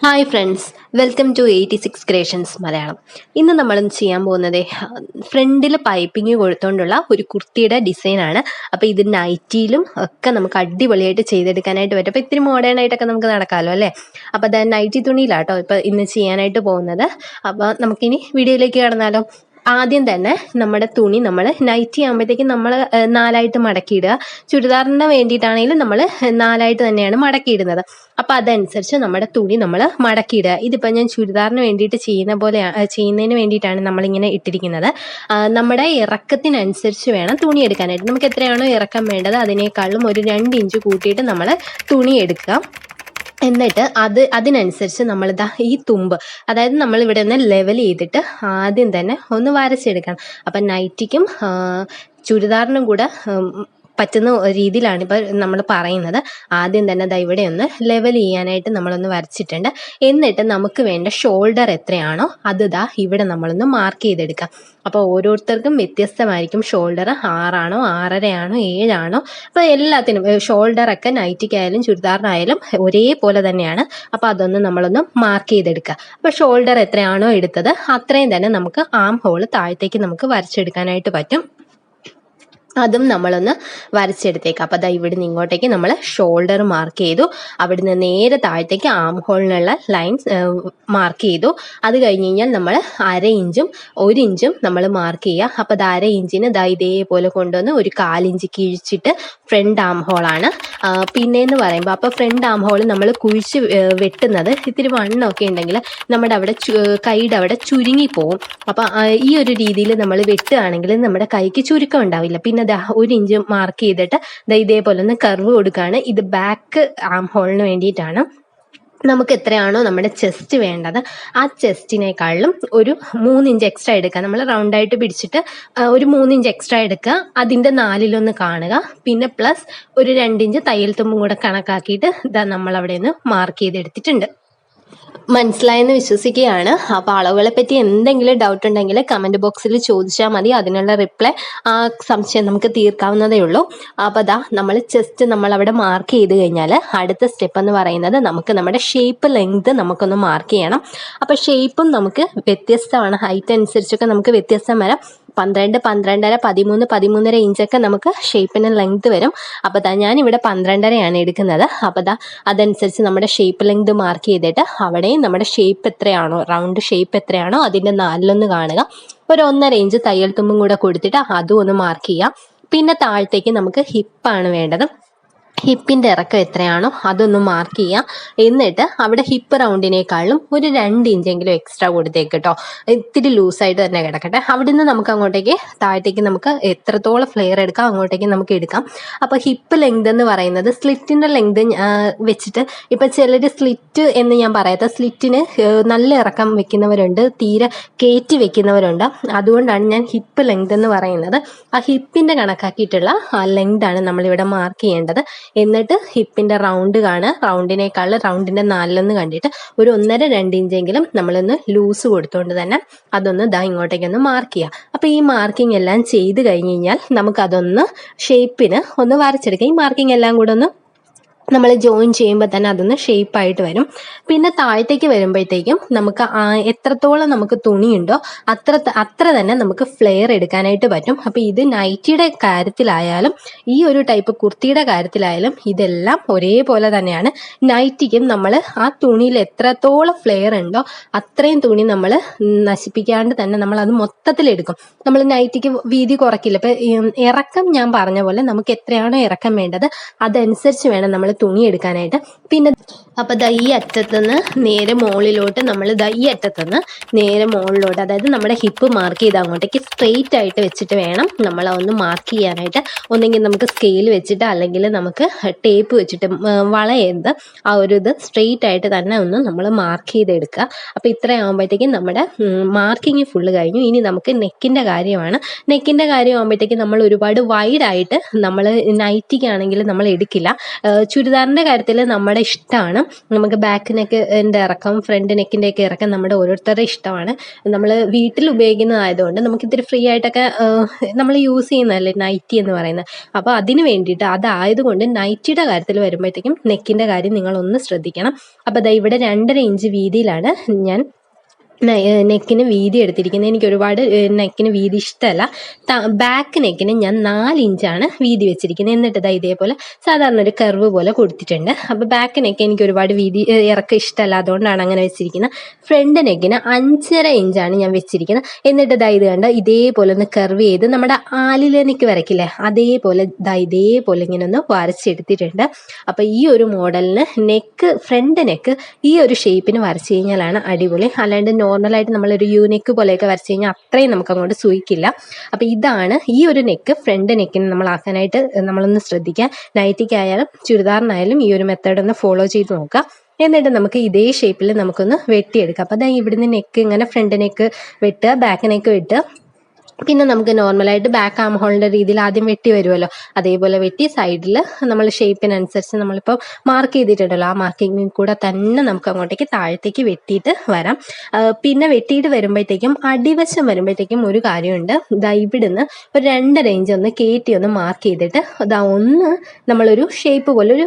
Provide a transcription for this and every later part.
Hi friends, welcome to 86 creations Malayalam. ഇന്ന് നമ്മൾ ചെയ്യാൻ പോകുന്നത് ഫ്രണ്ടിൽ പൈപ്പിംഗ് കൊടുത്തുകൊണ്ടുള്ള ഒരു കുർത്തിയുടെ ഡിസൈനാണ്. അപ്പോൾ ഇത് നൈറ്റിയിലും ഒക്കെ നമുക്ക് അടിപൊളിയായിട്ട് ചെയ്തെടുക്കാനായിട്ട് പറ്റും. അപ്പോൾ ഇത്തിരി മോഡേൺ ആയിട്ടൊക്കെ നമുക്ക് നടക്കാമല്ലോ അല്ലേ. അപ്പോൾ അത് നൈറ്റി തുണിയിലാട്ടോ ഇപ്പോൾ ഇന്ന് ചെയ്യാനായിട്ട് പോകുന്നത്. അപ്പോൾ നമുക്കിനി വീഡിയോയിലേക്ക് കടന്നാലോ. ആദ്യം തന്നെ നമ്മുടെ തുണി നമ്മൾ നൈറ്റി ആകുമ്പോഴത്തേക്കും നമ്മൾ നാലായിട്ട് മടക്കിയിടുക. ചുരിദാറിന് വേണ്ടിയിട്ടാണെങ്കിലും നമ്മൾ നാലായിട്ട് തന്നെയാണ് മടക്കിയിടുന്നത്. അപ്പം അതനുസരിച്ച് നമ്മുടെ തുണി നമ്മൾ മടക്കിയിടുക. ഇതിപ്പോൾ ഞാൻ ചുരിദാറിന് വേണ്ടിയിട്ട് ചെയ്യുന്നതിന് വേണ്ടിയിട്ടാണ് നമ്മളിങ്ങനെ ഇട്ടിരിക്കുന്നത്. നമ്മുടെ ഇറക്കത്തിനനുസരിച്ച് വേണം തുണി എടുക്കാനായിട്ട്. നമുക്ക് എത്രയാണോ ഇറക്കം വേണ്ടത് അതിനേക്കാളും ഒരു 2 ഇഞ്ച് കൂട്ടിയിട്ട് നമ്മൾ തുണി എടുക്കുക. എന്നിട്ട് അതിനനുസരിച്ച് നമ്മളിതാ ഈ തുമ്പ്, അതായത് നമ്മൾ ഇവിടെ ഒന്ന് ലെവൽ ചെയ്തിട്ട് ആദ്യം തന്നെ ഒന്ന് വരച്ചെടുക്കണം. അപ്പം നൈറ്റിക്കും ചുരിദാറിനും കൂടെ പറ്റുന്ന രീതിയിലാണ് ഇപ്പോൾ നമ്മൾ പറയുന്നത്. ആദ്യം തന്നെ ദാ ഇവിടെ ഒന്ന് ലെവൽ ചെയ്യാനായിട്ട് നമ്മളൊന്ന് വരച്ചിട്ടുണ്ട്. എന്നിട്ട് നമുക്ക് വേണ്ട ഷോൾഡർ എത്രയാണോ അത് ദാ ഇവിടെ നമ്മളൊന്ന് മാർക്ക് ചെയ്തെടുക്കാം. അപ്പോൾ ഓരോരുത്തർക്കും വ്യത്യസ്തമായിരിക്കും. ഷോൾഡർ 6 ആണോ 6.5 ആണോ 7 ആണോ, അപ്പോൾ എല്ലാത്തിനും ഷോൾഡറൊക്കെ നൈറ്റിക്കായാലും ചുരിദാറിനായാലും ഒരേപോലെ തന്നെയാണ്. അപ്പോൾ അതൊന്ന് നമ്മളൊന്ന് മാർക്ക് ചെയ്തെടുക്കുക. അപ്പോൾ ഷോൾഡർ എത്രയാണോ എടുത്തത് അത്രയും തന്നെ നമുക്ക് ആം ഹോൾ താഴത്തേക്ക് നമുക്ക് വരച്ചെടുക്കാനായിട്ട് പറ്റും. അതും നമ്മളൊന്ന് വരച്ചെടുത്തേക്കാം. അപ്പോൾ അതാ ഇവിടുന്ന് ഇങ്ങോട്ടേക്ക് നമ്മൾ ഷോൾഡർ മാർക്ക് ചെയ്തു. അവിടുന്ന് നേരെ താഴത്തേക്ക് ആം ഹോളിനുള്ള ലൈൻസ് മാർക്ക് ചെയ്തു. അത് കഴിഞ്ഞ് കഴിഞ്ഞാൽ നമ്മൾ 1/2 ഇഞ്ചും 1 ഇഞ്ചും നമ്മൾ മാർക്ക് ചെയ്യുക. അപ്പോൾ അത് 1/2 ഇഞ്ചിന് ദാ ഇതേപോലെ കൊണ്ടുവന്ന് ഒരു 1/4 ഇഞ്ച് കിഴിച്ചിട്ട് ഫ്രണ്ട് ആം ഹോളാണ്. പിന്നെയെന്ന് പറയുമ്പോൾ അപ്പോൾ ഫ്രണ്ട് ആം ഹോൾ നമ്മൾ കുഴിച്ച് വെട്ടുന്നത് ഇത്തിരി വണ്ണമൊക്കെ ഉണ്ടെങ്കിൽ നമ്മുടെ അവിടെ കൈയുടെ അവിടെ ചുരുങ്ങിപ്പോവും. അപ്പോൾ ഈ ഒരു രീതിയിൽ നമ്മൾ വെട്ടുകയാണെങ്കിൽ നമ്മുടെ കൈക്ക് ചുരുക്കം ഉണ്ടാവില്ല. പിന്നെ 1 ഇഞ്ച് മാർക്ക് ചെയ്തിട്ട് ഇതേപോലെ ഒന്ന് കർവ് കൊടുക്കുകയാണ്. ഇത് ബാക്ക് ആം ഹോളിന് വേണ്ടിയിട്ടാണ്. നമുക്ക് എത്രയാണോ നമ്മുടെ ചെസ്റ്റ് വേണ്ടത് ആ ചെസ്റ്റിനേക്കാളും ഒരു 3 ഇഞ്ച് എക്സ്ട്രാ എടുക്കുക. നമ്മൾ റൗണ്ടായിട്ട് പിടിച്ചിട്ട് ഒരു 3 ഇഞ്ച് എക്സ്ട്രാ എടുക്കുക. അതിൻ്റെ 4 കാണുക. പിന്നെ പ്ലസ് ഒരു 2 ഇഞ്ച് തയ്യൽ തുമ്പും കൂടെ കണക്കാക്കിയിട്ട് നമ്മളവിടെ നിന്ന് മാർക്ക് ചെയ്തെടുത്തിട്ടുണ്ട്. മനസ്സിലായെന്ന് വിശ്വസിക്കുകയാണ്. അപ്പോൾ അളവുകളെ പറ്റി എന്തെങ്കിലും ഡൗട്ട് ഉണ്ടെങ്കിൽ കമൻറ്റ് ബോക്സിൽ ചോദിച്ചാൽ മതി. അതിനുള്ള റിപ്ലൈ ആ സംശയം നമുക്ക് തീർക്കാവുന്നതേ ഉള്ളൂ. അപ്പോൾ നമ്മൾ ചെസ്റ്റ് നമ്മൾ അവിടെ മാർക്ക് ചെയ്ത് കഴിഞ്ഞാൽ അടുത്ത സ്റ്റെപ്പ് എന്ന് പറയുന്നത് നമുക്ക് നമ്മുടെ ഷേപ്പ് ലെങ്ത് നമുക്കൊന്ന് മാർക്ക് ചെയ്യണം. അപ്പോൾ ഷേപ്പും നമുക്ക് വ്യത്യസ്തമാണ്. ഹൈറ്റ് അനുസരിച്ചൊക്കെ നമുക്ക് വ്യത്യസ്തം വരാം. 12, 12.5, 13, 13.5 ഇഞ്ചൊക്കെ നമുക്ക് ഷേപ്പിന് ലെങ്ത് വരും. അപ്പോൾ ഞാനിവിടെ 12.5 എടുക്കുന്നത്. അപ്പോൾ അതനുസരിച്ച് നമ്മുടെ ഷേപ്പ് ലെങ്ത് മാർക്ക് ചെയ്തിട്ട് അവിടെയും നമ്മുടെ ഷേപ്പ് എത്രയാണോ, റൗണ്ട് ഷേപ്പ് എത്രയാണോ അതിൻ്റെ 4 കാണുക. ഒരു 1.5 ഇഞ്ച് തയ്യൽ തുമ്പും കൂടെ കൊടുത്തിട്ട് അതും ഒന്ന് മാർക്ക് ചെയ്യാം. പിന്നെ താഴത്തേക്ക് നമുക്ക് ഹിപ്പാണ് വേണ്ടത്. ഹിപ്പിൻ്റെ ഇറക്കം എത്രയാണോ അതൊന്ന് മാർക്ക് ചെയ്യാം. എന്നിട്ട് അവിടെ ഹിപ്പ് റൗണ്ടിനേക്കാളും ഒരു 2 ഇഞ്ചെങ്കിലും എക്സ്ട്രാ കൊടുത്തേക്ക് കേട്ടോ. ഇത്തിരി ലൂസായിട്ട് തന്നെ കിടക്കട്ടെ. അവിടെ നിന്ന് നമുക്ക് അങ്ങോട്ടേക്ക് താഴത്തേക്ക് നമുക്ക് എത്രത്തോളം ഫ്ലെയർ എടുക്കാം അങ്ങോട്ടേക്ക് നമുക്ക് എടുക്കാം. അപ്പോൾ ഹിപ്പ് ലെങ്ത് എന്ന് പറയുന്നത് സ്ലിറ്റിൻ്റെ ലെങ്ത് വെച്ചിട്ട് ഇപ്പം ചിലർ സ്ലിറ്റ് എന്ന് ഞാൻ പറയാത്ത സ്ലിറ്റിന് നല്ല ഇറക്കം വെക്കുന്നവരുണ്ട്, തീരെ കയറ്റി വെക്കുന്നവരുണ്ട്. അതുകൊണ്ടാണ് ഞാൻ ഹിപ്പ് ലെങ്ത് എന്ന് പറയുന്നത്. ആ ഹിപ്പിൻ്റെ കണക്കാക്കിയിട്ടുള്ള ആ ലെങ്താണ് നമ്മളിവിടെ മാർക്ക് ചെയ്യേണ്ടത്. എന്നിട്ട് ഹിപ്പിൻ്റെ റൗണ്ട് കാണുക. റൗണ്ടിൻ്റെ 4 കണ്ടിട്ട് ഒരു 1.5-2 ഇഞ്ചെങ്കിലും നമ്മളൊന്ന് ലൂസ് കൊടുത്തുകൊണ്ട് തന്നെ അതൊന്ന് ഇങ്ങോട്ടേക്കൊന്ന് മാർക്ക് ചെയ്യുക. അപ്പോൾ ഈ മാർക്കിംഗ് എല്ലാം ചെയ്ത് കഴിഞ്ഞ് കഴിഞ്ഞാൽ നമുക്കതൊന്ന് ഷേപ്പിന് ഒന്ന് വരച്ചെടുക്കാം. ഈ മാർക്കിംഗ് എല്ലാം കൂടെ ഒന്ന് നമ്മൾ ജോയിൻ ചെയ്യുമ്പോൾ തന്നെ അതൊന്ന് ഷേപ്പായിട്ട് വരും. പിന്നെ താഴത്തേക്ക് വരുമ്പോഴത്തേക്കും നമുക്ക് എത്രത്തോളം നമുക്ക് തുണിയുണ്ടോ അത്ര തന്നെ നമുക്ക് ഫ്ലെയർ എടുക്കാനായിട്ട് പറ്റും. അപ്പോൾ ഇത് നൈറ്റിയുടെ കാര്യത്തിലായാലും ഈ ഒരു ടൈപ്പ് കുർത്തിയുടെ കാര്യത്തിലായാലും ഇതെല്ലാം ഒരേപോലെ തന്നെയാണ്. നൈറ്റിക്കും നമ്മൾ ആ തുണിയിൽ എത്രത്തോളം ഫ്ലെയർ ഉണ്ടോ അത്രയും തുണി നമ്മൾ നശിപ്പിക്കാണ്ട് തന്നെ നമ്മൾ അത് മൊത്തത്തിലെടുക്കും. നമ്മൾ നൈറ്റിക്ക് വീതി കുറയ്ക്കില്ല. ഇപ്പം ഇറക്കം ഞാൻ പറഞ്ഞ പോലെ നമുക്ക് എത്രയാണോ ഇറക്കം വേണ്ടത് അതനുസരിച്ച് വേണം നമ്മൾ തുണി എടുക്കാനായിട്ട്. പിന്നെ അപ്പോൾ ഈ അറ്റത്തുനിന്ന് നേരെ മുകളിലോട്ട് നമ്മൾ ഈ അറ്റത്തുനിന്ന് നേരെ മുകളിലോട്ട്, അതായത് നമ്മുടെ ഹിപ്പ് മാർക്ക് ചെയ്ത് അങ്ങോട്ടേക്ക് സ്ട്രെയിറ്റ് ആയിട്ട് വെച്ചിട്ട് വേണം നമ്മൾ ഒന്ന് മാർക്ക് ചെയ്യാനായിട്ട്. ഒന്നെങ്കിൽ നമുക്ക് സ്കെയിൽ വെച്ചിട്ട് അല്ലെങ്കിൽ നമുക്ക് ടേപ്പ് വെച്ചിട്ട് വളയത് ആ ഒരു ഇത് സ്ട്രെയിറ്റ് ആയിട്ട് തന്നെ ഒന്ന് നമ്മൾ മാർക്ക് ചെയ്തെടുക്കുക. അപ്പോൾ ഇത്രയാകുമ്പോഴത്തേക്കും നമ്മുടെ മാർക്കിങ് ഫുള്ള് കഴിഞ്ഞു. ഇനി നമുക്ക് നെക്കിൻ്റെ കാര്യമാണ്. നെക്കിൻ്റെ കാര്യം ആകുമ്പോഴത്തേക്കും നമ്മൾ ഒരുപാട് വൈഡായിട്ട് നമ്മൾ നൈറ്റിക്കാണെങ്കിൽ നമ്മൾ എടുക്കില്ല. ചുരിദാറിൻ്റെ കാര്യത്തിൽ നമ്മുടെ ഇഷ്ടമാണ്. നമുക്ക് ബാക്ക് നെക്കിൻ്റെ ഇറക്കം ഫ്രണ്ട് നെക്കിൻ്റെ ഒക്കെ ഇറക്കം നമ്മുടെ ഓരോരുത്തരുടെ ഇഷ്ടമാണ്. നമ്മൾ വീട്ടിൽ ഉപയോഗിക്കുന്നതായതുകൊണ്ട് നമുക്ക് ഇത്തിരി ഫ്രീ ആയിട്ടൊക്കെ നമ്മൾ യൂസ് ചെയ്യുന്നതല്ലേ നൈറ്റി എന്ന് പറയുന്നത്. അപ്പോൾ അതിന് വേണ്ടിയിട്ട് അതായതുകൊണ്ട് നൈറ്റിയുടെ കാര്യത്തിൽ വരുമ്പോഴത്തേക്കും നെക്കിൻ്റെ കാര്യം നിങ്ങളൊന്ന് ശ്രദ്ധിക്കണം. അപ്പോൾ ദാ ഇവിടെ 2.5 ഇഞ്ച് വീതിയിലാണ് ഞാൻ നെക്കിന് വീതി എടുത്തിരിക്കുന്നത്. എനിക്ക് ഒരുപാട് നെക്കിന് വീതി ഇഷ്ടമല്ല. ബാക്ക് നെക്കിന് ഞാൻ 4 ഇഞ്ചാണ് വീതി വെച്ചിരിക്കുന്നത്. എന്നിട്ട് ഇതാ ഇതേപോലെ സാധാരണ ഒരു കർവ് പോലെ കൊടുത്തിട്ടുണ്ട്. അപ്പോൾ ബാക്ക് നെക്ക് എനിക്ക് ഒരുപാട് വീതി ഇറക്കം ഇഷ്ടമല്ല, അതുകൊണ്ടാണ് അങ്ങനെ വെച്ചിരിക്കുന്നത്. ഫ്രണ്ട് നെക്കിന് 5.5 ഇഞ്ചാണ് ഞാൻ വെച്ചിരിക്കുന്നത്. എന്നിട്ട് ഇതാ ഇത് കണ്ട് ഇതേപോലെ ഒന്ന് കർവ് ചെയ്ത് നമ്മുടെ ആലിലെ നെക്ക് വരയ്ക്കില്ലേ, അതേപോലെ ഇതേപോലെ ഇങ്ങനെ ഒന്ന് വരച്ചെടുത്തിട്ടുണ്ട്. അപ്പോൾ ഈ ഒരു മോഡലിന് ഫ്രണ്ട് നെക്ക് ഈ ഒരു ഷേപ്പിന് വരച്ച് കഴിഞ്ഞാലാണ് അടിപൊളി. അല്ലാണ്ട് നോർമലായിട്ട് നമ്മളൊരു യൂനെക്ക് പോലെയൊക്കെ വരച്ച് കഴിഞ്ഞാൽ അത്രയും നമുക്ക് അങ്ങോട്ട് സൂയിക്കില്ല. അപ്പോൾ ഇതാണ് ഈ ഒരു നെക്ക് ഫ്രണ്ട് നെക്കിന് നമ്മൾ ആക്കാനായിട്ട് നമ്മളൊന്ന് ശ്രദ്ധിക്കുക. നൈറ്റിക്കായാലും ചുരിദാറിനായാലും ഈ ഒരു മെത്തേഡ് ഒന്ന് ഫോളോ ചെയ്ത് നോക്കുക. എന്നിട്ട് നമുക്ക് ഇതേ ഷേപ്പിൽ നമുക്കൊന്ന് വെട്ടിയെടുക്കാം. അപ്പോൾ ഇവിടുന്ന് നെക്ക് ഇങ്ങനെ ഫ്രണ്ട് നെക്ക് വെട്ടുക, ബാക്ക് നെക്ക് വെട്ടുക. പിന്നെ നമുക്ക് നോർമലായിട്ട് ബാക്ക് ആം ഹോളിൻ്റെ രീതിയിൽ ആദ്യം വെട്ടി വരുമല്ലോ, അതേപോലെ വെട്ടി സൈഡിൽ നമ്മൾ ഷേപ്പിനനുസരിച്ച് നമ്മളിപ്പോൾ മാർക്ക് ചെയ്തിട്ടുണ്ടല്ലോ, ആ മാർക്കിങ്ങിൽ കൂടെ തന്നെ നമുക്ക് അങ്ങോട്ടേക്ക് താഴത്തേക്ക് വെട്ടിയിട്ട് വരാം. പിന്നെ വെട്ടിയിട്ട് വരുമ്പോഴത്തേക്കും അടിവശം വരുമ്പോഴത്തേക്കും ഒരു കാര്യമുണ്ട്. ഇവിടുന്ന് ഒരു 2.5 ഇഞ്ച് ഒന്ന് കയറ്റി ഒന്ന് മാർക്ക് ചെയ്തിട്ട് ഒന്ന് നമ്മളൊരു ഷേപ്പ് പോലെ, ഒരു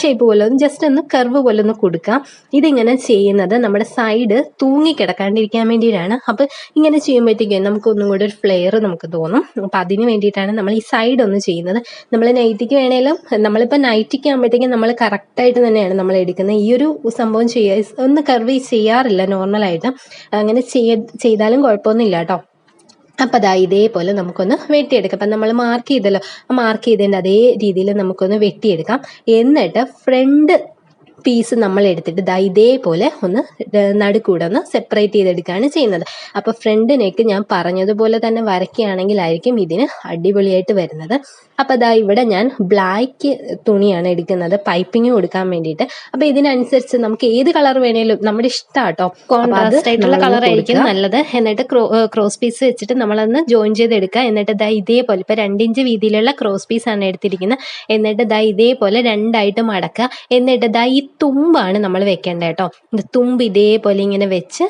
ഷേപ്പ് പോലെ ഒന്ന് ജസ്റ്റ് ഒന്ന് കർവ് പോലെ ഒന്ന് കൊടുക്കാം. ഇതിങ്ങനെ ചെയ്യുന്നത് നമ്മുടെ സൈഡ് തൂങ്ങിക്കിടക്കാണ്ടിരിക്കാൻ വേണ്ടിയിട്ടാണ്. അപ്പോൾ ഇങ്ങനെ ചെയ്യുമ്പോഴത്തേക്കും നമുക്കൊന്നും കൂടെ ഒരു ഫ്ലെയർ നമുക്ക് തോന്നും. അപ്പം അതിന് വേണ്ടിയിട്ടാണ് നമ്മൾ ഈ സൈഡ് ഒന്ന് ചെയ്യുന്നത്. നമ്മൾ നൈറ്റിക്ക് വേണേലും, നമ്മളിപ്പോൾ നൈറ്റിക്ക് ആകുമ്പോഴത്തേക്കും നമ്മൾ കറക്റ്റായിട്ട് തന്നെയാണ് നമ്മൾ എടുക്കുന്നത്. ഈ ഒരു സംഭവം ഒന്ന് കർവ് ചെയ്യാറില്ല നോർമലായിട്ട്. അങ്ങനെ ചെയ്താലും കുഴപ്പമൊന്നുമില്ല കേട്ടോ. അപ്പം ഇതേപോലെ നമുക്കൊന്ന് വെട്ടിയെടുക്കാം. അപ്പം നമ്മൾ മാർക്ക് ചെയ്തല്ലോ, മാർക്ക് ചെയ്തതിൻ്റെ അതേ രീതിയിൽ നമുക്കൊന്ന് വെട്ടിയെടുക്കാം. എന്നിട്ട് ഫ്രണ്ട് പീസ് നമ്മൾ എടുത്തിട്ട് ഇതേപോലെ ഒന്ന് നടുക്കൂടെ ഒന്ന് സെപ്പറേറ്റ് ചെയ്തെടുക്കുകയാണ് ചെയ്യുന്നത്. അപ്പോൾ ഫ്രണ്ട് നെക്ക് ഞാൻ പറഞ്ഞതുപോലെ തന്നെ വരയ്ക്കുകയാണെങ്കിലായിരിക്കും ഇതിന് അടിപൊളിയായിട്ട് വരുന്നത്. അപ്പോൾ ഇവിടെ ഞാൻ ബ്ലാക്ക് തുണിയാണ് എടുക്കുന്നത് പൈപ്പിങ് കൊടുക്കാൻ വേണ്ടിയിട്ട്. അപ്പോൾ ഇതിനനുസരിച്ച് നമുക്ക് ഏത് കളർ വേണേലും നമ്മുടെ ഇഷ്ടം കേട്ടോ, കോൺട്രാസ്റ്റ് ആയിട്ടുള്ള കളർ ആയിരിക്കും നല്ലത്. എന്നിട്ട് ക്രോസ് പീസ് വെച്ചിട്ട് നമ്മളൊന്ന് ജോയിൻ ചെയ്തെടുക്കുക. എന്നിട്ട് ഇതേപോലെ ഇപ്പോൾ 2 ഇഞ്ച് വീതിയിലുള്ള ക്രോസ് പീസാണ് എടുത്തിരിക്കുന്നത്. എന്നിട്ട് ഇതേപോലെ 2ആയിട്ട് മടക്കുക. എന്നിട്ട് ഈ തുമ്പാണ് നമ്മൾ വെക്കേണ്ടത് കേട്ടോ. തുമ്പ് ഇതേപോലെ ഇങ്ങനെ വെച്ച്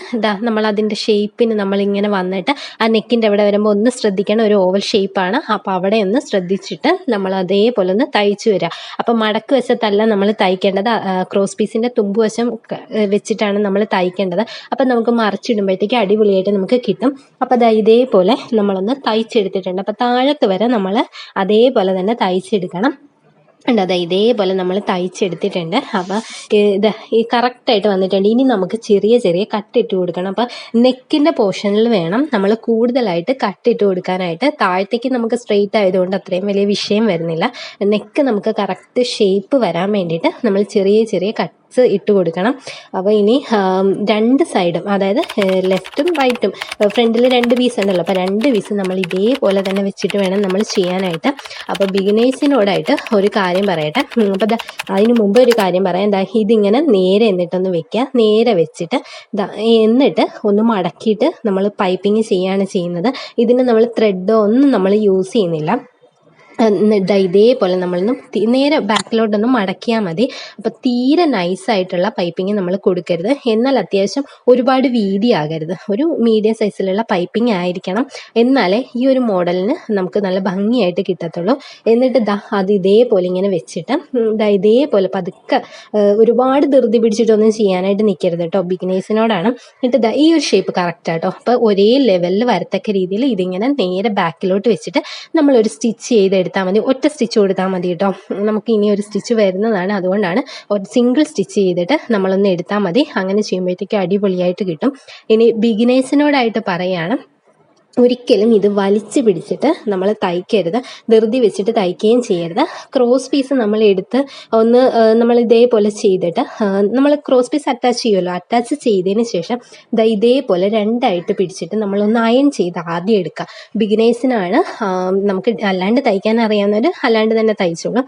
നമ്മൾ അതിൻ്റെ ഷേപ്പിന് നമ്മളിങ്ങനെ വന്നിട്ട് ആ നെക്കിൻ്റെ അവിടെ വരുമ്പോൾ ഒന്ന് ശ്രദ്ധിക്കണം, ഒരു ഓവൽ ഷേപ്പാണ്. അപ്പോൾ അവിടെ ഒന്ന് ശ്രദ്ധിച്ചിട്ട് നമ്മൾ അതേപോലെ ഒന്ന് തയ്ച്ചു വരിക. അപ്പം മടക്ക് വശത്തല്ല നമ്മൾ തയ്ക്കേണ്ടത്, ക്രോസ് പീസിൻ്റെ തുമ്പ് വശം വെച്ചിട്ടാണ് നമ്മൾ തയ്ക്കേണ്ടത്. അപ്പം നമുക്ക് മറിച്ചിടുമ്പോഴത്തേക്ക് അടിപൊളിയായിട്ട് നമുക്ക് കിട്ടും. അപ്പം ഇതേപോലെ നമ്മളൊന്ന് തയ്ച്ചെടുത്തിട്ടുണ്ട്. അപ്പം താഴത്ത് വരെ നമ്മൾ അതേപോലെ തന്നെ തയ്ച്ചെടുക്കണം. ഇതേപോലെ നമ്മൾ തയ്ച്ചെടുത്തിട്ടുണ്ട്. അപ്പോൾ ഈ കറക്റ്റായിട്ട് വന്നിട്ടുണ്ട്. ഇനി നമുക്ക് ചെറിയ ചെറിയ കട്ടിട്ട് കൊടുക്കണം. അപ്പോൾ നെക്കിൻ്റെ പോർഷനിൽ വേണം നമ്മൾ കൂടുതലായിട്ട് കട്ടിട്ട് കൊടുക്കാനായിട്ട്. താഴത്തേക്ക് നമുക്ക് സ്ട്രെയിറ്റ് ആയതുകൊണ്ട് അത്രയും വലിയ വിഷയം വരുന്നില്ല. നെക്ക് നമുക്ക് കറക്റ്റ് ഷേപ്പ് വരാൻ വേണ്ടിയിട്ട് നമ്മൾ ചെറിയ ചെറിയ ഇട്ട് കൊടുക്കണം. അപ്പോൾ ഇനി 2 സൈഡും, അതായത് ലെഫ്റ്റും റൈറ്റും, ഫ്രണ്ടിൽ 2 പീസ് ഉണ്ടല്ലോ, അപ്പോൾ 2 പീസ് നമ്മൾ ഇതേപോലെ തന്നെ വെച്ചിട്ട് വേണം നമ്മൾ ചെയ്യാനായിട്ട്. അപ്പോൾ ബിഗിനേഴ്സിനോടായിട്ട് ഒരു കാര്യം പറയട്ടെ. അപ്പോൾ അതിന് മുമ്പ് ഒരു കാര്യം പറയാം. ഇതിങ്ങനെ നേരെ എന്നിട്ടൊന്ന് വെക്കുക. നേരെ വെച്ചിട്ട് എന്നിട്ട് ഒന്ന് മടക്കിയിട്ട് നമ്മൾ പൈപ്പിങ് ചെയ്യാണ് ചെയ്യുന്നത്. ഇതിന് നമ്മൾ ത്രെഡോ ഒന്നും നമ്മൾ യൂസ് ചെയ്യുന്നില്ല. ഇതേപോലെ നമ്മളൊന്ന് നേരെ ബാക്കിലോട്ടൊന്ന് മടക്കിയാൽ മതി. അപ്പോൾ തീരെ നൈസായിട്ടുള്ള പൈപ്പിങ് നമ്മൾ കൊടുക്കരുത്, എന്നാൽ അത്യാവശ്യം ഒരുപാട് വീതിയാകരുത്. ഒരു മീഡിയം സൈസിലുള്ള പൈപ്പിംഗ് ആയിരിക്കണം, എന്നാലേ ഈ ഒരു മോഡലിന് നമുക്ക് നല്ല ഭംഗിയായിട്ട് കിട്ടത്തുള്ളൂ. എന്നിട്ട് അത് ഇതേപോലെ ഇങ്ങനെ വെച്ചിട്ട് ഇതേപോലെ പതുക്കെ, ഒരുപാട് ധൃതി പിടിച്ചിട്ടൊന്നും ചെയ്യാനായിട്ട് നിൽക്കരുത് കേട്ടോ, ബിഗിനേഴ്സിനോടാണ്. എന്നിട്ട് ഈ ഒരു ഷേപ്പ് കറക്റ്റാട്ടോ. അപ്പോൾ ഒരേ ലെവലിൽ വരത്തക്ക രീതിയിൽ ഇതിങ്ങനെ നേരെ ബാക്കിലോട്ട് വെച്ചിട്ട് നമ്മളൊരു സ്റ്റിച്ച് ചെയ്തെടുത്താൽ മതി. ഒറ്റ സ്റ്റിച്ച് കൊടുത്താൽ മതി കേട്ടോ. നമുക്ക് ഇനി ഒരു സ്റ്റിച്ച് വരുന്നതാണ്, അതുകൊണ്ടാണ് ഒരു സിംഗിൾ സ്റ്റിച്ച് ചെയ്തിട്ട് നമ്മളൊന്ന് എടുത്താൽ മതി. അങ്ങനെ ചെയ്യുമ്പോഴത്തേക്ക് അടിപൊളിയായിട്ട് കിട്ടും. ഇനി ബിഗിനേഴ്സിനോടായിട്ട് പറയുകയാണ്, ഒരിക്കലും ഇത് വലിച്ചു പിടിച്ചിട്ട് നമ്മൾ തയ്ക്കരുത്, ധൃതി വെച്ചിട്ട് തയ്ക്കുകയും ചെയ്യരുത്. ക്രോസ് പീസ് നമ്മൾ എടുത്ത് ഒന്ന് നമ്മൾ ഇതേപോലെ ചെയ്തിട്ട് നമ്മൾ ക്രോസ് പീസ് അറ്റാച്ച് ചെയ്യുമല്ലോ, അറ്റാച്ച് ചെയ്തതിന് ശേഷം ഇതേപോലെ 2ആയിട്ട് പിടിച്ചിട്ട് നമ്മളൊന്ന് അയൺ ചെയ്ത് ആദ്യം എടുക്കുക. ബിഗിനേഴ്സിനാണ്, നമുക്ക് അല്ലാണ്ട് തയ്ക്കാൻ അറിയാവുന്നവർ അല്ലാണ്ട് തന്നെ തയ്ച്ചോളും.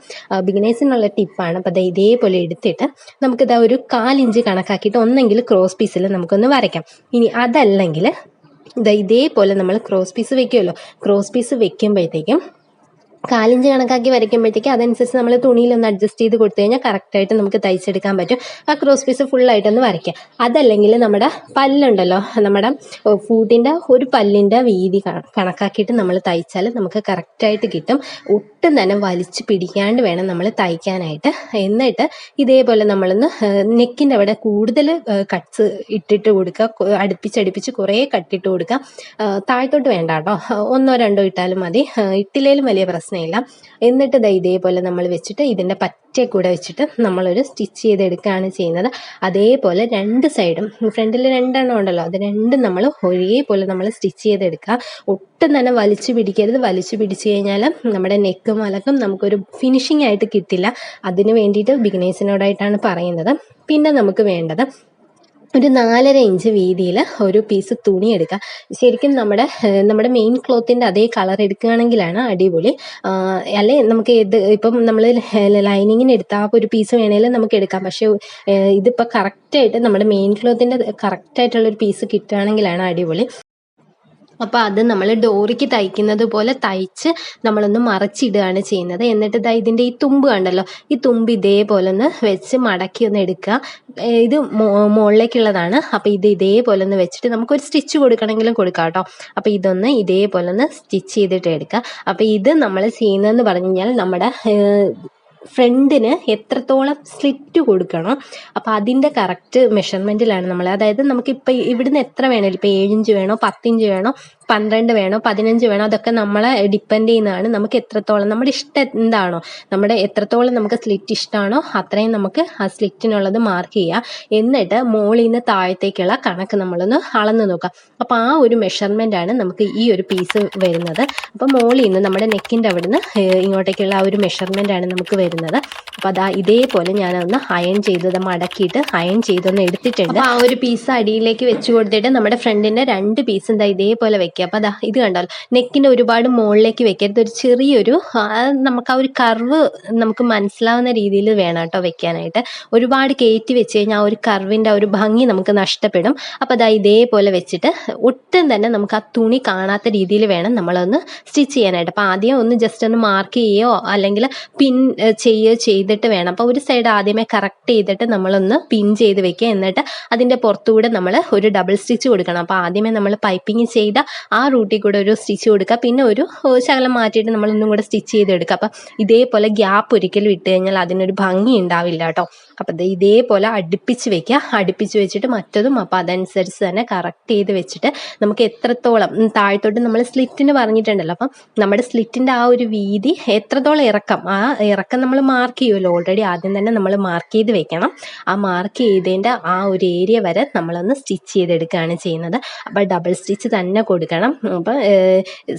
ബിഗിനേഴ്സിനുള്ള ടിപ്പാണ്. അപ്പോൾ ഇതേപോലെ എടുത്തിട്ട് നമുക്കിത് ഒരു 1/4 ഇഞ്ച് കണക്കാക്കിയിട്ട് ഒന്നെങ്കിൽ ക്രോസ് പീസിൽ നമുക്കൊന്ന് വരയ്ക്കാം. ഇനി അതല്ലെങ്കിൽ ഇതേപോലെ നമ്മൾ ക്രോസ് പീസ് വെക്കുമല്ലോ, ക്രോസ് പീസ് വെക്കുമ്പോഴത്തേക്കും കാലിഞ്ച് കണക്കാക്കി വരയ്ക്കുമ്പോഴത്തേക്ക് അതനുസരിച്ച് നമ്മൾ തുണിയിലൊന്ന് അഡ്ജസ്റ്റ് ചെയ്ത് കൊടുത്തു കഴിഞ്ഞാൽ കറക്റ്റായിട്ട് നമുക്ക് തയ്ച്ചെടുക്കാൻ പറ്റും. ആ ക്രോസ് പീസ് ഫുള്ളായിട്ടൊന്ന് വരയ്ക്കുക. അതല്ലെങ്കിൽ നമ്മുടെ പല്ലുണ്ടല്ലോ, നമ്മുടെ ഫൂട്ടിൻ്റെ ഒരു പല്ലിൻ്റെ വീതി കണക്കാക്കിയിട്ട് നമ്മൾ തയ്ച്ചാൽ നമുക്ക് കറക്റ്റായിട്ട് കിട്ടും. ഒട്ടും തന്നെ വലിച്ച് പിടിക്കാണ്ട് വേണം നമ്മൾ തയ്ക്കാനായിട്ട്. എന്നിട്ട് ഇതേപോലെ നമ്മളൊന്ന് നെക്കിൻ്റെ അവിടെ കൂടുതൽ കട്ട്സ് ഇട്ടിട്ട് കൊടുക്കുക, അടുപ്പിച്ചടുപ്പിച്ച് കുറേ കട്ടിട്ട് കൊടുക്കുക. താഴത്തോട്ട് വേണ്ട കേട്ടോ, 1 2 ഇട്ടാലും മതി, ഇട്ടില്ലേലും വലിയ പ്രശ്നമില്ല. എന്നിട്ട് ഇതേപോലെ നമ്മൾ വെച്ചിട്ട് ഇതിൻ്റെ പറ്റേ കൂടെ വെച്ചിട്ട് നമ്മളൊരു സ്റ്റിച്ച് ചെയ്തെടുക്കുകയാണ് ചെയ്യുന്നത്. അതേപോലെ 2 സൈഡും, ഫ്രണ്ടിൽ 2 എണ്ണം ഉണ്ടല്ലോ, അത് രണ്ടും നമ്മൾ ഒരേപോലെ നമ്മൾ സ്റ്റിച്ച് ചെയ്തെടുക്കുക. ഒട്ടും തന്നെ വലിച്ചു പിടിക്കരുത്. വലിച്ചു പിടിച്ചു കഴിഞ്ഞാൽ നമ്മുടെ നെക്കും മലക്കും നമുക്കൊരു ഫിനിഷിംഗ് ആയിട്ട് കിട്ടില്ല. അതിന് വേണ്ടിയിട്ട് ബിഗിനേഴ്സിനോടായിട്ടാണ് പറയുന്നത്. പിന്നെ നമുക്ക് വേണ്ടത് ഒരു 4.5 ഇഞ്ച് വീതിയിൽ ഒരു പീസ് തുണി എടുക്കുക. ശരിക്കും നമ്മുടെ മെയിൻ ക്ലോത്തിൻ്റെ അതേ കളർ എടുക്കുകയാണെങ്കിലാണ് അടിപൊളി. അല്ലെ നമുക്ക് ഇപ്പം നമ്മൾ ലൈനിങ്ങിന് എടുത്ത ആ ഒരു പീസ് വേണേലും നമുക്ക് എടുക്കാം. പക്ഷേ ഇതിപ്പോൾ കറക്റ്റായിട്ട് നമ്മുടെ മെയിൻ ക്ലോത്തിൻ്റെ കറക്റ്റായിട്ടുള്ളൊരു പീസ് കിട്ടുകയാണെങ്കിലാണ് അടിപൊളി. അപ്പോൾ അത് നമ്മൾ ഡോറിക്ക് തയ്ക്കുന്നത് പോലെ തയ്ച്ച് നമ്മളൊന്ന് മറച്ചിടുകയാണ് ചെയ്യുന്നത്. എന്നിട്ട് ഇതിൻ്റെ ഈ തുമ്പ് കണ്ടല്ലോ, ഈ തുമ്പ് ഇതേപോലെ ഒന്ന് വെച്ച് മടക്കി ഒന്ന് എടുക്കുക. ഇത് മുകളിലേക്കുള്ളതാണ്. അപ്പോൾ ഇതേപോലെ ഒന്ന് വെച്ചിട്ട് നമുക്കൊരു സ്റ്റിച്ച് കൊടുക്കണമെങ്കിലും കൊടുക്കാം കേട്ടോ. അപ്പോൾ ഇതൊന്ന് ഇതേപോലെ ഒന്ന് സ്റ്റിച്ച് ചെയ്തിട്ട് എടുക്കുക. അപ്പോൾ ഇത് നമ്മൾ ചെയ്യുന്നതെന്ന് പറഞ്ഞു കഴിഞ്ഞാൽ നമ്മുടെ ഫ്രണ്ടിന് എത്രത്തോളം സ്ലിറ്റ് കൊടുക്കണം, അപ്പോൾ അതിൻ്റെ കറക്റ്റ് മെഷർമെൻറ്റിലാണ് നമ്മൾ. അതായത് നമുക്കിപ്പോൾ ഇവിടുന്ന് എത്ര വേണമല്ലോ, ഇപ്പോൾ 7 ഇഞ്ച് വേണോ, 10 ഇഞ്ച് വേണോ, 12 വേണോ, 15 വേണോ, അതൊക്കെ നമ്മളെ ഡിപ്പെൻഡ് ചെയ്യുന്നതാണ്. നമുക്ക് എത്രത്തോളം നമ്മുടെ ഇഷ്ടം എന്താണോ, നമ്മുടെ എത്രത്തോളം നമുക്ക് സ്ലിറ്റ് ഇഷ്ടമാണോ അത്രയും നമുക്ക് ആ സ്ലിറ്റിനുള്ളത് മാർക്ക് ചെയ്യുക. എന്നിട്ട് മുകളിൽ നിന്ന് താഴത്തേക്കുള്ള കണക്ക് നമ്മളൊന്ന് അളന്ന് നോക്കാം. അപ്പോൾ ആ ഒരു മെഷർമെൻ്റാണ് നമുക്ക് ഈ ഒരു പീസ് വരുന്നത്. അപ്പോൾ മുകളിൽ നിന്ന് നമ്മുടെ നെക്കിൻ്റെ അവിടുന്ന് ഇങ്ങോട്ടേക്കുള്ള ആ ഒരു മെഷർമെൻ്റാണ് നമുക്ക് വരുന്നത്. അപ്പോൾ അതാ ഇതേപോലെ ഞാനൊന്ന് അയൺ ചെയ്തത് മടക്കിയിട്ട് അയൺ ചെയ്തൊന്ന് എടുത്തിട്ടുണ്ട്. ആ ഒരു പീസ് അടിയിലേക്ക് വെച്ച് കൊടുത്തിട്ട് നമ്മുടെ ഫ്രണ്ടിൻ്റെ 2 പീസ് എന്താ ഇതേപോലെ വെക്കുക. അപ്പോൾ അതാ ഇത് കണ്ടാൽ നെക്കിൻ്റെ ഒരുപാട് മുകളിലേക്ക് വെക്കരുത്. ഒരു ചെറിയൊരു നമുക്ക് ആ ഒരു കർവ് നമുക്ക് മനസ്സിലാവുന്ന രീതിയിൽ വേണം കേട്ടോ വെക്കാനായിട്ട്. ഒരുപാട് കയറ്റി വെച്ച് കഴിഞ്ഞാൽ ആ ഒരു കർവിൻ്റെ ആ ഒരു ഭംഗി നമുക്ക് നഷ്ടപ്പെടും. അപ്പോൾ അതാ ഇതേപോലെ വെച്ചിട്ട് ഒട്ടും തന്നെ നമുക്ക് ആ തുണി കാണാത്ത രീതിയിൽ വേണം നമ്മളൊന്ന് സ്റ്റിച്ച് ചെയ്യാനായിട്ട്. അപ്പോൾ ആദ്യം ഒന്ന് ജസ്റ്റ് ഒന്ന് മാർക്ക് ചെയ്യുകയോ അല്ലെങ്കിൽ പിൻ ചെയ്തിട്ട് വേണം. അപ്പോൾ ഒരു സൈഡ് ആദ്യമേ കറക്റ്റ് ചെയ്തിട്ട് നമ്മളൊന്ന് പിൻ ചെയ്ത് വെക്കുക. എന്നിട്ട് അതിൻ്റെ പുറത്തുകൂടെ നമ്മൾ ഒരു ഡബിൾ സ്റ്റിച്ച് കൊടുക്കണം. അപ്പോൾ ആദ്യമേ നമ്മൾ പൈപ്പിങ് ചെയ്ത ആ റൂട്ടിൽ കൂടെ ഒരു സ്റ്റിച്ച് കൊടുക്കുക. പിന്നെ ഒരു ശകലം മാറ്റിയിട്ട് നമ്മളൊന്നും കൂടെ സ്റ്റിച്ച് ചെയ്തെടുക്കുക. അപ്പം ഇതേപോലെ ഗ്യാപ്പ് ഒരിക്കലും ഇട്ട് കഴിഞ്ഞാൽ അതിനൊരു ഭംഗി ഉണ്ടാവില്ല കേട്ടോ. അപ്പം ഇതേപോലെ അടുപ്പിച്ച് വെക്കുക. അടുപ്പിച്ച് വെച്ചിട്ട് മറ്റതും അപ്പോൾ അതനുസരിച്ച് തന്നെ കറക്റ്റ് ചെയ്ത് വെച്ചിട്ട് നമുക്ക് എത്രത്തോളം താഴത്തോട്ട് നമ്മൾ സ്ലിറ്റിന് പറഞ്ഞിട്ടുണ്ടല്ലോ, അപ്പം നമ്മുടെ സ്ലിറ്റിൻ്റെ ആ ഒരു വീതി എത്രത്തോളം ഇറക്കം, ആ ഇറക്കം നമ്മൾ മാർക്ക് ചെയ്യുമല്ലോ ഓൾറെഡി. ആദ്യം തന്നെ നമ്മൾ മാർക്ക് ചെയ്ത് വെക്കണം. ആ മാർക്ക് ചെയ്തതിൻ്റെ ആ ഒരു ഏരിയ വരെ നമ്മളൊന്ന് സ്റ്റിച്ച് ചെയ്തെടുക്കുകയാണ് ചെയ്യുന്നത്. അപ്പോൾ ഡബിൾ സ്റ്റിച്ച് തന്നെ കൊടുക്കണം. അപ്പം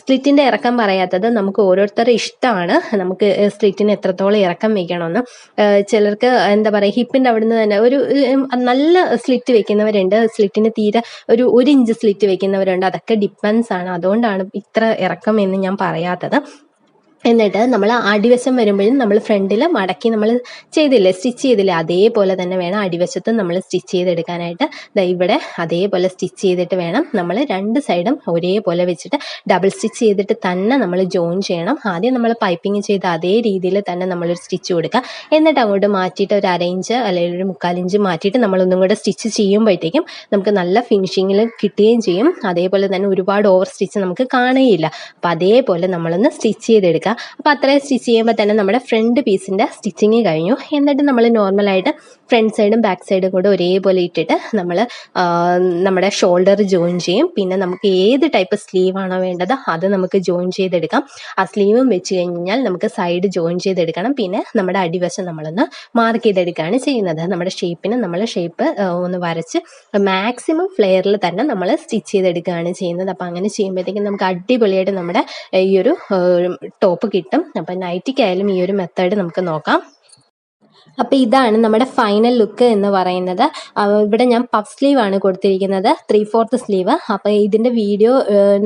സ്ലിറ്റിൻ്റെ ഇറക്കം പറയാത്തത് നമുക്ക് ഓരോരുത്തരുടെ ഇഷ്ടമാണ്, നമുക്ക് സ്ലിറ്റിന് എത്രത്തോളം ഇറക്കം വെക്കണമെന്ന്. ചിലർക്ക് എന്താ പറയുക, ഹിപ്പിൻ്റെ അവിടുന്ന് തന്നെ ഒരു നല്ല സ്ലിറ്റ് വെക്കുന്നവരുണ്ട്, സ്ലിറ്റിന് തീരെ ഒരു 1 ഇഞ്ച് സ്ലിറ്റ് വെക്കുന്നവരുണ്ട്. അതൊക്കെ ഡിപ്പെൻസ് ആണ്. അതുകൊണ്ടാണ് ഇത്ര ഇറക്കം എന്ന് ഞാൻ പറയാത്തത്. എന്നിട്ട് നമ്മൾ അടിവശം വരുമ്പോഴും നമ്മൾ ഫ്രണ്ടിൽ മടക്കി നമ്മൾ സ്റ്റിച്ച് ചെയ്തില്ലേ, അതേപോലെ തന്നെ വേണം അടിവശത്ത് നമ്മൾ സ്റ്റിച്ച് ചെയ്തെടുക്കാനായിട്ട്. ഇവിടെ അതേപോലെ സ്റ്റിച്ച് ചെയ്തിട്ട് വേണം നമ്മൾ 2 സൈഡും ഒരേപോലെ വെച്ചിട്ട് ഡബിൾ സ്റ്റിച്ച് ചെയ്തിട്ട് തന്നെ നമ്മൾ ജോയിൻ ചെയ്യണം. ആദ്യം നമ്മൾ പൈപ്പിംഗ് ചെയ്ത് അതേ രീതിയിൽ തന്നെ നമ്മളൊരു സ്റ്റിച്ച് കൊടുക്കുക. എന്നിട്ട് അങ്ങോട്ട് മാറ്റിയിട്ട് ഒരു 1/2 ഇഞ്ച് അല്ലെങ്കിൽ ഒരു 1/4 ഇഞ്ച് മാറ്റിയിട്ട് നമ്മളൊന്നും കൂടെ സ്റ്റിച്ച് ചെയ്യുമ്പോഴത്തേക്കും നമുക്ക് നല്ല ഫിനിഷിങ്ങിൽ കിട്ടുകയും ചെയ്യും. അതേപോലെ തന്നെ ഒരുപാട് ഓവർ സ്റ്റിച്ച് നമുക്ക് കാണുകയില്ല. അപ്പം അതേപോലെ നമ്മളൊന്ന് സ്റ്റിച്ച് ചെയ്തെടുക്കുക. അപ്പോൾ അത്രയും സ്റ്റിച്ച് ചെയ്യുമ്പോൾ തന്നെ നമ്മുടെ ഫ്രണ്ട് പീസിൻ്റെ സ്റ്റിച്ചിങ് കഴിഞ്ഞു. എന്നിട്ട് നമ്മൾ നോർമലായിട്ട് ഫ്രണ്ട് സൈഡും ബാക്ക് സൈഡും കൂടെ ഒരേപോലെ ഇട്ടിട്ട് നമ്മൾ നമ്മുടെ ഷോൾഡർ ജോയിൻ ചെയ്യും. പിന്നെ നമുക്ക് ഏത് ടൈപ്പ് സ്ലീവാണോ വേണ്ടത് അത് നമുക്ക് ജോയിൻ ചെയ്തെടുക്കാം. ആ സ്ലീവും വെച്ച് കഴിഞ്ഞാൽ നമുക്ക് സൈഡ് ജോയിൻ ചെയ്തെടുക്കണം. പിന്നെ നമ്മുടെ അടിവശം നമ്മളൊന്ന് മാർക്ക് ചെയ്തെടുക്കുകയാണ് ചെയ്യുന്നത്. നമ്മുടെ ഷേപ്പിന് നമ്മൾ ഷേപ്പ് ഒന്ന് വരച്ച് മാക്സിമം ഫ്ലെയറിൽ തന്നെ നമ്മൾ സ്റ്റിച്ച് ചെയ്തെടുക്കുകയാണ് ചെയ്യുന്നത്. അപ്പോൾ അങ്ങനെ ചെയ്യുമ്പോഴത്തേക്കും നമുക്ക് അടിപൊളിയായിട്ട് നമ്മുടെ ഈ ഒരു ടോപ്പ് കിട്ടും. അപ്പം നൈറ്റിക്കായാലും ഈ ഒരു മെത്തേഡ് നമുക്ക് നോക്കാം. അപ്പോൾ ഇതാണ് നമ്മുടെ ഫൈനൽ ലുക്ക് എന്ന് പറയുന്നത്. ഇവിടെ ഞാൻ പഫ് സ്ലീവ് ആണ് കൊടുത്തിരിക്കുന്നത്, 3/4 സ്ലീവ്. അപ്പോൾ ഇതിൻ്റെ വീഡിയോ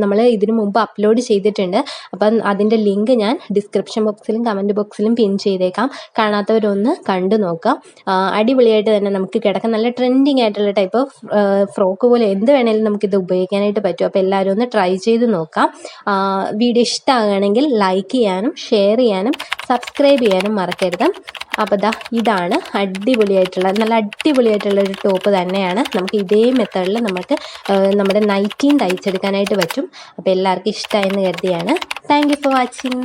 നമ്മൾ ഇതിനു മുമ്പ് അപ്ലോഡ് ചെയ്തിട്ടുണ്ട്. അപ്പം അതിൻ്റെ ലിങ്ക് ഞാൻ ഡിസ്ക്രിപ്ഷൻ ബോക്സിലും കമൻറ്റ് ബോക്സിലും പിൻ ചെയ്തേക്കാം. കാണാത്തവരൊന്ന് കണ്ടു നോക്കാം. അടിപൊളിയായിട്ട് തന്നെ നമുക്ക് കിടക്കാൻ നല്ല ട്രെൻഡിങ് ആയിട്ടുള്ള ടൈപ്പ് ഫ്രോക്ക് പോലെ എന്ത് വേണേലും നമുക്കിത് ഉപയോഗിക്കാനായിട്ട് പറ്റും. അപ്പോൾ എല്ലാവരും ഒന്ന് ട്രൈ ചെയ്ത് നോക്കാം. വീഡിയോ ഇഷ്ടമാകുകയാണെങ്കിൽ ലൈക്ക് ചെയ്യാനും ഷെയർ ചെയ്യാനും സബ്സ്ക്രൈബ് ചെയ്യാനും മറക്കരുത്. അപ്പോൾ ഇതാണ് നല്ല അടിപൊളിയായിട്ടുള്ള ഒരു ടോപ്പ് തന്നെയാണ്. നമുക്ക് ഇതേ മെത്തേഡിൽ നമുക്ക് നമ്മുടെ നൈറ്റിയും തയ്ച്ചെടുക്കാനായിട്ട് പറ്റും. അപ്പോൾ എല്ലാവർക്കും ഇഷ്ടമായെന്ന് കരുതിയാണ്. Thank you for watching.